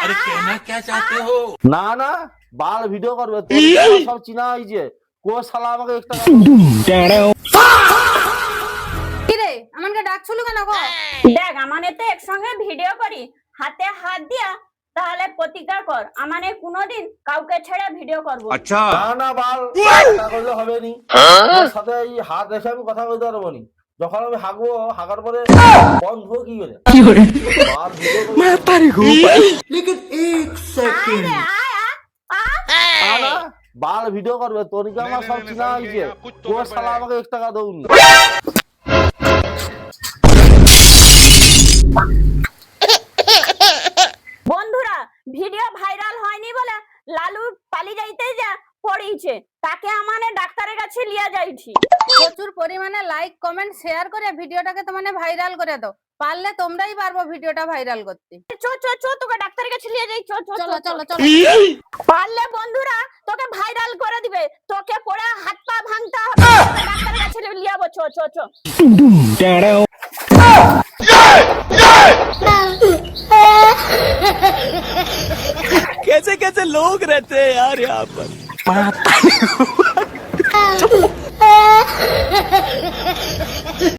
अरे कहना क्या चाहते हो? না না বাল ভিডিও করবে তোর সব চিনা হয়েছে কো শালা আমাকে একটা কিরে আমাকে ডাকছুলু কেন গো? দেখ আমানে তো একসঙ্গে ভিডিও করি, হাতে হাত দিয়া, তাহলে প্রতিজ্ঞা কর আমানে কোনোদিন কাউকে ছেড়ে ভিডিও করব। अच्छा না না বাল তা করলে হবে নি তোর সাথে এই হাত রেখে আমি কথা বলতে পারবো নি যখন আমি হাগবো হাগার পরে বন্ধ কি করে বাল ভিডিও আরে আয় না না বাল ভিডিও করবে তোর কি আমার সব চিনা হয়েছে কো শালা আমাকে 1 টাকা দৌনি বন্ধুরা, ভিডিও ভাইরাল হয়নি বলে লালু পালি যাইতে যা পড়িছে, তাকে আমানে ডাক্তারের কাছে লিয়া যাইছি। প্রচুর পরিমাণে লাইক কমেন্ট শেয়ার করে ভিডিওটাকে তোমানে ভাইরাল করে দাও, পারলে তোমরাই পারবো ভিডিওটা ভাইরাল করতে। চো চো চো তোকে ডাক্তারের কাছে লিয়ে যাই, চো চো চলো চলো চলো। পারলে বন্ধুরা তোকে ভাইরাল করে দিবে, তোকে পড়ে হাত পা ভাঙতে হবে, তোকে ডাক্তারের কাছে লিয়ে যাবো, চো চো চো। कैसे कैसे लोग रहते हैं यार यहाँ पर।